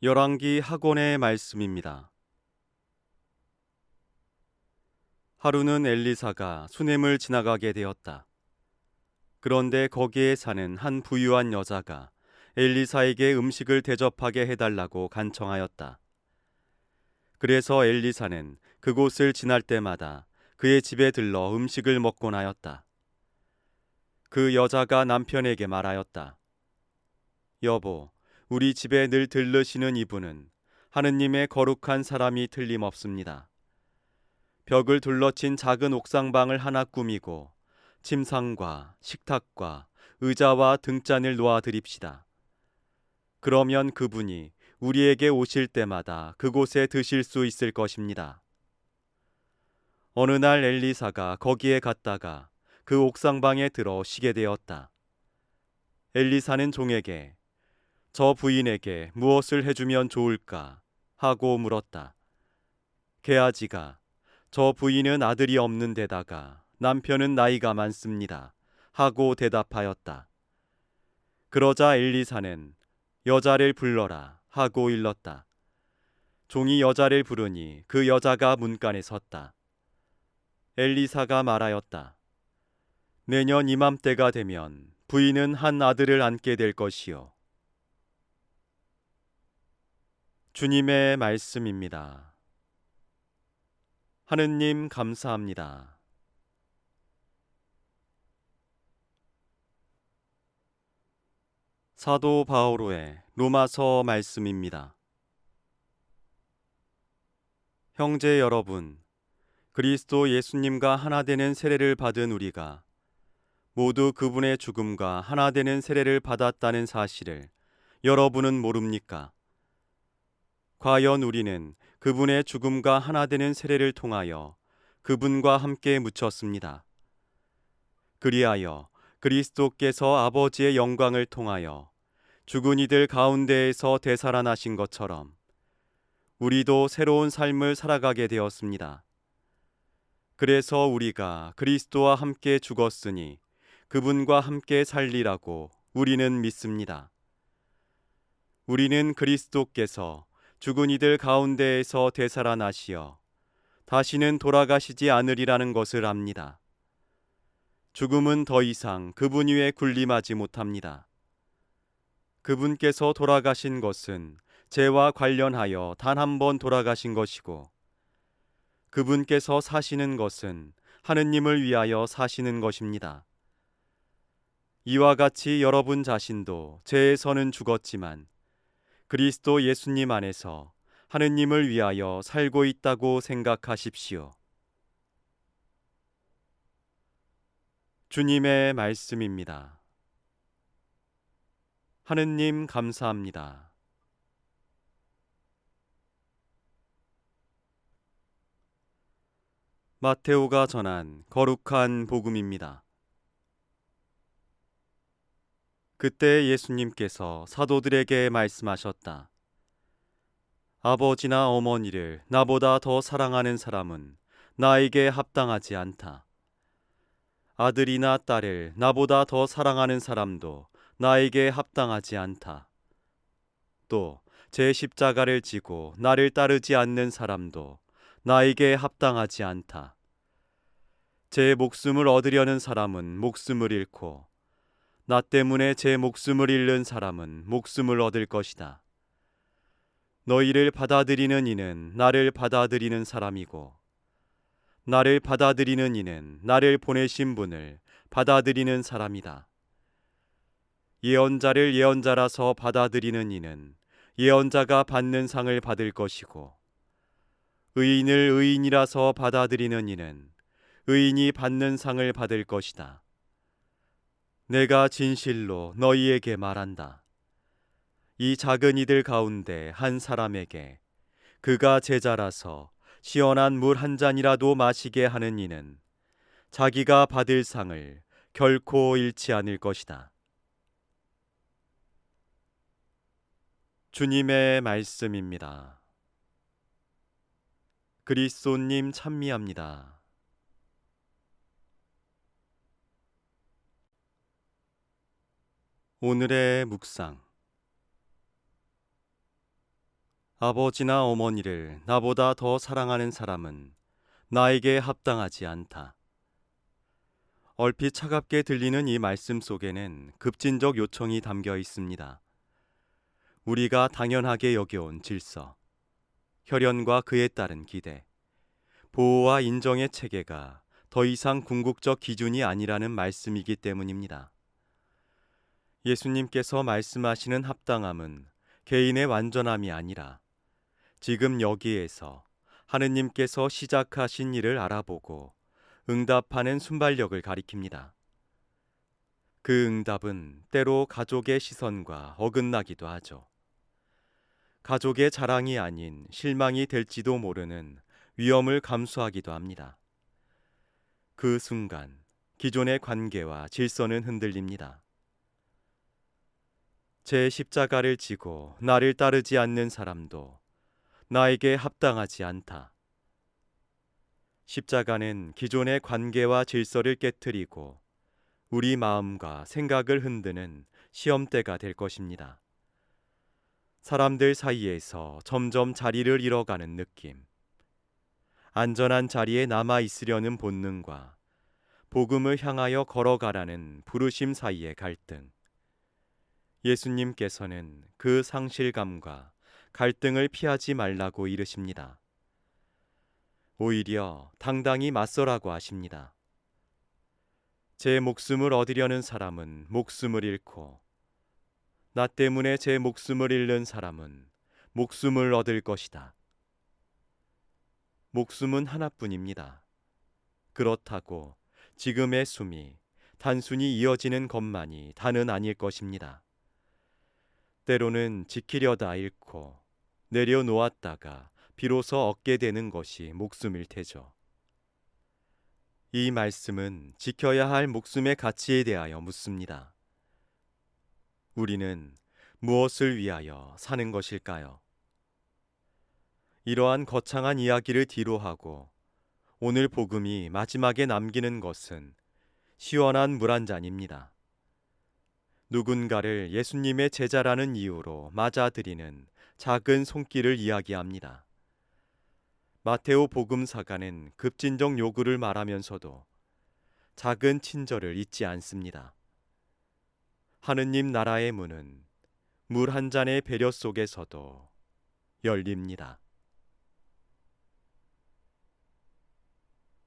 열왕기 학원의 말씀입니다. 하루는 엘리사가 수넴을 지나가게 되었다. 그런데 거기에 사는 한 부유한 여자가 엘리사에게 음식을 대접하게 해달라고 간청하였다. 그래서 엘리사는 그곳을 지날 때마다 그의 집에 들러 음식을 먹곤 하였다. 그 여자가 남편에게 말하였다. 여보, 우리 집에 늘 들르시는 이분은 하느님의 거룩한 사람이 틀림없습니다. 벽을 둘러친 작은 옥상방을 하나 꾸미고 침상과 식탁과 의자와 등잔을 놓아 드립시다. 그러면 그분이 우리에게 오실 때마다 그곳에 드실 수 있을 것입니다. 어느 날 엘리사가 거기에 갔다가 그 옥상방에 들어 쉬게 되었다. 엘리사는 종에게 저 부인에게 무엇을 해주면 좋을까 하고 물었다. 게하지가 저 부인은 아들이 없는 데다가 남편은 나이가 많습니다 하고 대답하였다. 그러자 엘리사는 여자를 불러라 하고 일렀다. 종이 여자를 부르니 그 여자가 문간에 섰다. 엘리사가 말하였다. 내년 이맘때가 되면 부인은 한 아들을 안게 될 것이요. 주님의 말씀입니다. 하느님 감사합니다. 사도 바오로의 로마서 말씀입니다. 형제 여러분, 그리스도 예수님과 하나 되는 세례를 받은 우리가 모두 그분의 죽음과 하나 되는 세례를 받았다는 사실을 여러분은 모릅니까? 과연 우리는 그분의 죽음과 하나 되는 세례를 통하여 그분과 함께 묻혔습니다. 그리하여 그리스도께서 아버지의 영광을 통하여 죽은 이들 가운데에서 되살아나신 것처럼 우리도 새로운 삶을 살아가게 되었습니다. 그래서 우리가 그리스도와 함께 죽었으니 그분과 함께 살리라고 우리는 믿습니다. 우리는 그리스도께서 죽은 이들 가운데에서 되살아나시어 다시는 돌아가시지 않으리라는 것을 압니다. 죽음은 더 이상 그분 위에 군림하지 못합니다. 그분께서 돌아가신 것은 죄와 관련하여 단 한 번 돌아가신 것이고 그분께서 사시는 것은 하느님을 위하여 사시는 것입니다. 이와 같이 여러분 자신도 죄에서는 죽었지만 그리스도 예수님 안에서 하느님을 위하여 살고 있다고 생각하십시오. 주님의 말씀입니다. 하느님 감사합니다. 마테오가 전한 거룩한 복음입니다. 그때 예수님께서 사도들에게 말씀하셨다. 아버지나 어머니를 나보다 더 사랑하는 사람은 나에게 합당하지 않다. 아들이나 딸을 나보다 더 사랑하는 사람도 나에게 합당하지 않다. 또 제 십자가를 지고 나를 따르지 않는 사람도 나에게 합당하지 않다. 제 목숨을 얻으려는 사람은 목숨을 잃고 나 때문에 제 목숨을 잃는 사람은 목숨을 얻을 것이다. 너희를 받아들이는 이는 나를 받아들이는 사람이고 나를 받아들이는 이는 나를 보내신 분을 받아들이는 사람이다. 예언자를 예언자라서 받아들이는 이는 예언자가 받는 상을 받을 것이고 의인을 의인이라서 받아들이는 이는 의인이 받는 상을 받을 것이다. 내가 진실로 너희에게 말한다. 이 작은 이들 가운데 한 사람에게 그가 제자라서 시원한 물 한 잔이라도 마시게 하는 이는 자기가 받을 상을 결코 잃지 않을 것이다. 주님의 말씀입니다. 그리스도님 찬미합니다. 오늘의 묵상. 아버지나 어머니를 나보다 더 사랑하는 사람은 나에게 합당하지 않다. 얼핏 차갑게 들리는 이 말씀 속에는 급진적 요청이 담겨 있습니다. 우리가 당연하게 여겨온 질서, 혈연과 그에 따른 기대, 보호와 인정의 체계가 더 이상 궁극적 기준이 아니라는 말씀이기 때문입니다. 예수님께서 말씀하시는 합당함은 개인의 완전함이 아니라 지금 여기에서 하느님께서 시작하신 일을 알아보고 응답하는 순발력을 가리킵니다. 그 응답은 때로 가족의 시선과 어긋나기도 하죠. 가족의 자랑이 아닌 실망이 될지도 모르는 위험을 감수하기도 합니다. 그 순간 기존의 관계와 질서는 흔들립니다. 제 십자가를 지고 나를 따르지 않는 사람도 나에게 합당하지 않다. 십자가는 기존의 관계와 질서를 깨트리고 우리 마음과 생각을 흔드는 시험대가 될 것입니다. 사람들 사이에서 점점 자리를 잃어가는 느낌, 안전한 자리에 남아 있으려는 본능과 복음을 향하여 걸어가라는 부르심 사이의 갈등. 예수님께서는 그 상실감과 갈등을 피하지 말라고 이르십니다. 오히려 당당히 맞서라고 하십니다. 제 목숨을 얻으려는 사람은 목숨을 잃고 나 때문에 제 목숨을 잃는 사람은 목숨을 얻을 것이다. 목숨은 하나뿐입니다. 그렇다고 지금의 숨이 단순히 이어지는 것만이 다는 아닐 것입니다. 때로는 지키려다 잃고 내려놓았다가 비로소 얻게 되는 것이 목숨일 테죠. 이 말씀은 지켜야 할 목숨의 가치에 대하여 묻습니다. 우리는 무엇을 위하여 사는 것일까요? 이러한 거창한 이야기를 뒤로하고 오늘 복음이 마지막에 남기는 것은 시원한 물 한 잔입니다. 누군가를 예수님의 제자라는 이유로 맞아들이는 작은 손길을 이야기합니다. 마테오 복음사가는 급진적 요구를 말하면서도 작은 친절을 잊지 않습니다. 하느님 나라의 문은 물 한 잔의 배려 속에서도 열립니다.